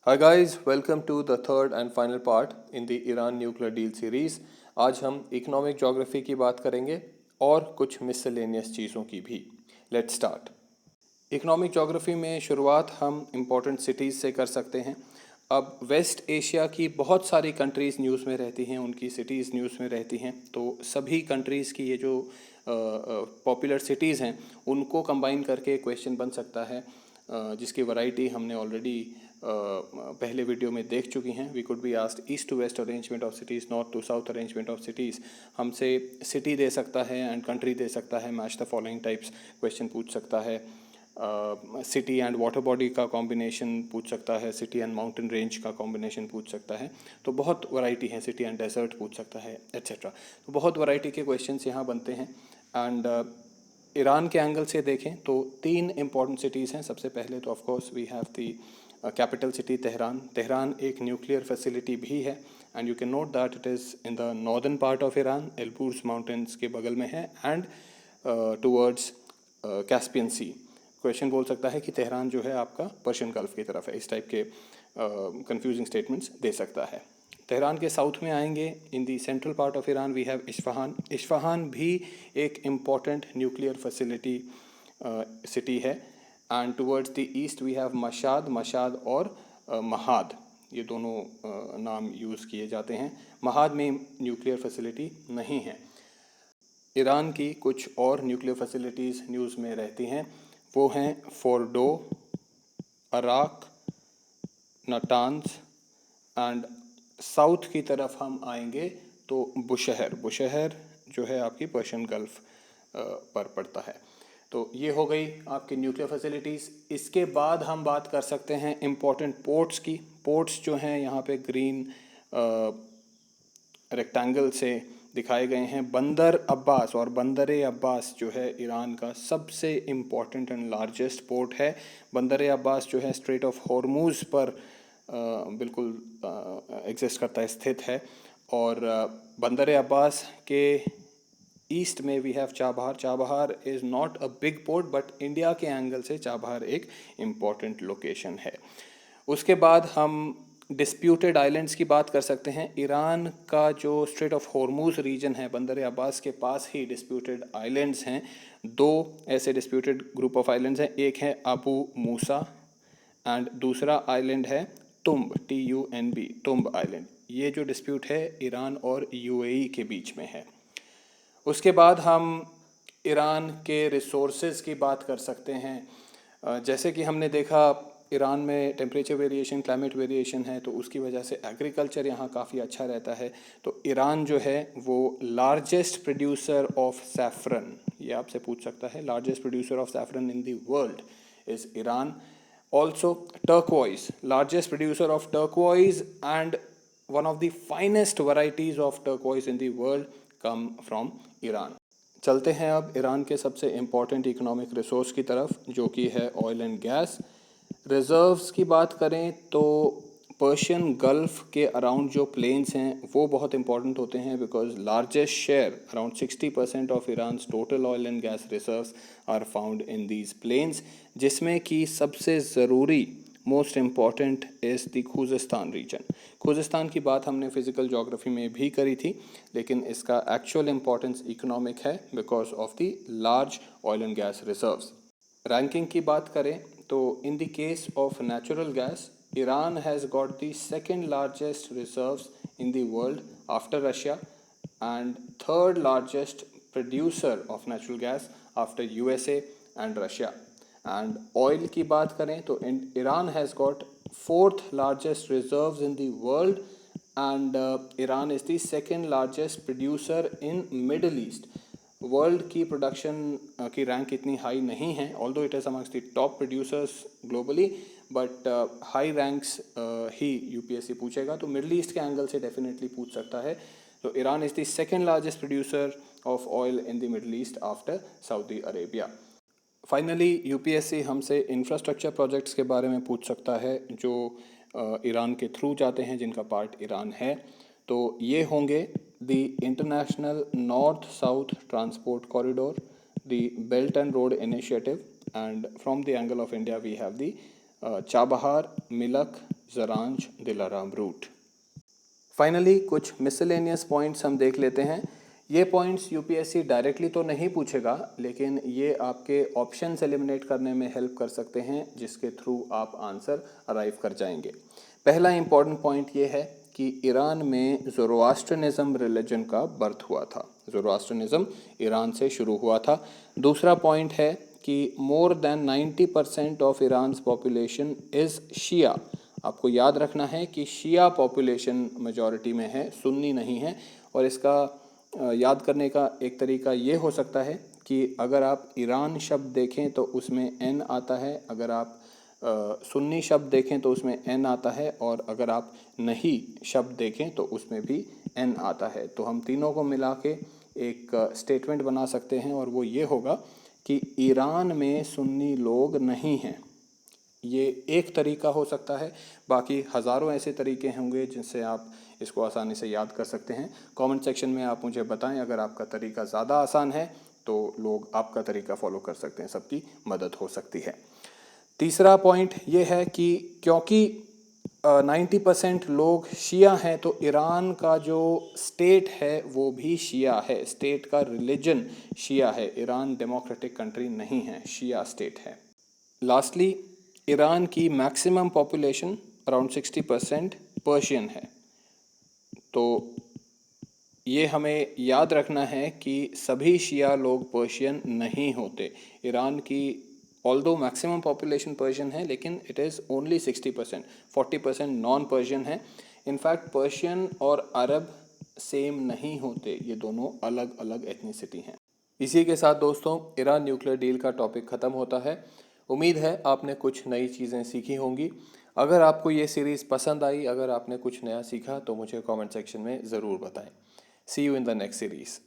Hi guys, welcome to the third and final part in the Iran nuclear deal series. आज हम economic geography की बात करेंगे और कुछ मिसलेनियस चीज़ों की भी. Let's start. इकोनॉमिक ज्योग्राफी में शुरुआत हम इम्पोर्टेंट सिटीज़ से कर सकते हैं. अब वेस्ट एशिया की बहुत सारी कंट्रीज़ न्यूज़ में रहती हैं, उनकी सिटीज़ न्यूज़ में रहती हैं, तो सभी कंट्रीज़ की ये जो पॉपुलर सिटीज़ हैं उनको कंबाइन करके क्वेश्चन बन सकता है, जिसकी वैरायटी हमने ऑलरेडी पहले वीडियो में देख चुकी हैं. We could be asked east to west arrangement of cities, north to south arrangement of cities. हमसे सिटी दे सकता है एंड कंट्री दे सकता है, match the following types question पूछ सकता है. सिटी एंड वाटर बॉडी का कॉम्बिनेशन पूछ सकता है, सिटी एंड माउंटेन रेंज का कॉम्बिनेशन पूछ सकता है. तो बहुत वैरायटी है, सिटी एंड डेजर्ट पूछ सकता है, एट्सेट्रा. तो बहुत वैरायटी के क्वेश्चंस यहाँ बनते हैं. एंड ईरान के एंगल से देखें तो तीन इंपॉर्टेंट सिटीज़ हैं. सबसे पहले तो of course we have the capital city Tehran. Tehran एक न्यूक्लियर फैसिलिटी भी है and you can note that it is in the northern part of Iran, Elburz mountains के बगल में है and towards Caspian sea. Question बोल सकता है कि तेहरान जो है आपका पर्शियन गल्फ की तरफ है. इस टाइप के कंफ्यूजिंग स्टेटमेंट्स दे सकता है. तेहरान के साउथ में आएंगे, in the central part of Iran we have Isfahan. Isfahan भी एक इम्पॉर्टेंट न्यूक्लियर फैसिलिटी सिटी है. And towards the east we have Mashhad. Mashhad और महाद, ये दोनों नाम यूज़ किए जाते हैं. महाद में न्यूक्लियर फैसिलिटी नहीं है. ईरान की कुछ और न्यूक्लियर फैसिलिटीज़ न्यूज़ में रहती हैं. वो हैं फोर्डो, अराक, नाटान्स एंड साउथ की तरफ हम आएंगे तो बुशहर. बुशहर जो है आपकी पर्शियन गल्फ पर पड़ता है. तो ये हो गई आपकी न्यूक्लियर फैसिलिटीज़. इसके बाद हम बात कर सकते हैं इम्पोर्टेंट पोर्ट्स की. पोर्ट्स जो हैं यहाँ पे ग्रीन रेक्टेंगल से दिखाए गए हैं. बंदर अब्बास और बंदर अब्बास जो है ईरान का सबसे इम्पॉर्टेंट एंड लार्जेस्ट पोर्ट है. बंदर अब्बास जो है स्ट्रेट ऑफ हॉर्मूज़ पर बिल्कुल एग्जिस्ट करता है, स्थित है. और बंदर अब्बास के ईस्ट में we have Chabahar. Chabahar is not a big port but India के एंगल से चाबहार एक इम्पॉर्टेंट लोकेशन है. उसके बाद हम डिस्प्यूटेड आइलैंड्स की बात कर सकते हैं. ईरान का जो स्ट्रेट ऑफ हॉर्मूज रीजन है, बंदर अब्बास के पास ही डिस्प्यूटेड आइलैंड्स हैं. दो ऐसे डिस्प्यूटेड ग्रुप ऑफ आइलैंड्स हैं. एक है अबू मूसा एंड दूसरा आइलैंड है तुम्ब, TUNB, तुम्ब आइलैंड. ये जो डिस्प्यूट है ईरान और UAE के बीच में है. उसके बाद हम ईरान के रिसोर्सेज की बात कर सकते हैं. जैसे कि हमने देखा ईरान में टेम्परेचर वेरिएशन, क्लाइमेट वेरिएशन है, तो उसकी वजह से एग्रीकल्चर यहाँ काफ़ी अच्छा रहता है. तो ईरान जो है वो लार्जेस्ट प्रोड्यूसर ऑफ सैफरन, ये आपसे पूछ सकता है, largest producer of saffron in the world is Iran. Also turquoise, largest producer of turquoise and one of the finest varieties of turquoise in the world come from Iran. चलते हैं अब Iran के सबसे इम्पॉर्टेंट इकोनॉमिक रिसोर्स की तरफ, जो कि है ऑयल एंड गैस. रिजर्व्स की बात करें तो पर्शियन गल्फ के अराउंड जो प्लेन्स हैं वो बहुत इंपॉर्टेंट होते हैं, because largest share around 60% of Iran's total oil and gas reserves are found in these plains, जिसमें कि सबसे ज़रूरी most important is the Khuzestan region. Khuzestan की बात हमने फिज़िकल जोग्राफी में भी करी थी, लेकिन इसका एक्चुअल इम्पॉर्टेंस इकोनॉमिक है because of the large oil and gas reserves. Ranking की बात करें तो in the case of natural gas, Iran has got the second largest reserves in the world after Russia and third largest producer of natural gas after USA and Russia. And oil की बात करें तो Iran has got fourth largest reserves in the world and Iran is the second largest producer in middle east. World की production की rank इतनी high नहीं है, although it is amongst the top producers globally, but high ranks he UPSC पूछेगा तो middle east के angle से definitely पूछ सकता है. तो Iran is the second largest producer of oil in the middle east after Saudi Arabia. Finally UPSC हमसे infrastructure projects के बारे में पूछ सकता है जो ईरान के थ्रू जाते हैं, जिनका पार्ट ईरान है. तो ये होंगे the international north south transport corridor, the belt and road initiative, and from the angle of India we have the Chabahar, Milak, Zaranj, Delaram route. Finally कुछ मिसलेनियस पॉइंट्स हम देख लेते हैं। ये पॉइंट्स यूपीएससी डायरेक्टली तो नहीं पूछेगा, लेकिन ये आपके ऑप्शंस एलिमिनेट करने में हेल्प कर सकते हैं, जिसके थ्रू आप आंसर अराइव कर जाएंगे। पहला इंपॉर्टेंट पॉइंट ये है कि ईरान में ज़ोरोआस्ट्रियनिज़्म रिलीजन का बर्थ हुआ था। ज़ोरोआस्ट्रियनिज़्म ईरान से शुरू हुआ था। दूसरा पॉइंट है कि more than 90% of Iran's population is Shia. आपको याद रखना है कि शिया पॉपुलेशन मेजॉरिटी में है, सुन्नी नहीं है। और इसका याद करने का एक तरीका ये हो सकता है कि अगर आप ईरान शब्द देखें तो उसमें एन आता है, अगर आप सुन्नी शब्द देखें तो उसमें एन आता है, और अगर आप नहीं शब्द देखें तो उसमें भी एन आता है। तो हम तीनों को मिला के एक स्टेटमेंट बना सकते हैं, और वो ये होगा कि ईरान में सुन्नी लोग नहीं हैं। ये एक तरीका हो सकता है, बाकी हज़ारों ऐसे तरीके होंगे जिनसे आप इसको आसानी से याद कर सकते हैं। कमेंट सेक्शन में आप मुझे बताएं, अगर आपका तरीका ज़्यादा आसान है तो लोग आपका तरीका फॉलो कर सकते हैं, सबकी मदद हो सकती है। तीसरा पॉइंट ये है कि क्योंकि 90% लोग शिया हैं, तो ईरान का जो स्टेट है वो भी शिया है। स्टेट का रिलीजन शिया है। ईरान डेमोक्रेटिक कंट्री नहीं है, शिया स्टेट है। लास्टली, ईरान की मैक्सिमम पॉपुलेशन अराउंड 60% पर्शियन है। तो ये हमें याद रखना है कि सभी शिया लोग पर्शियन नहीं होते। ईरान की ऑल्दो मैक्सिमम पॉपुलेशन पर्शियन है, लेकिन it is only 60%, 40% non Persian है। इनफैक्ट पर्शियन और अरब सेम नहीं होते, ये दोनों अलग अलग एथनिसिटी हैं। इसी के साथ दोस्तों ईरान न्यूक्लियर डील का टॉपिक ख़त्म होता है। उम्मीद है आपने कुछ नई चीज़ें सीखी होंगी। अगर आपको ये सीरीज़ पसंद आई, अगर आपने कुछ नया सीखा, तो मुझे कमेंट सेक्शन में ज़रूर बताएं। See you in the next series.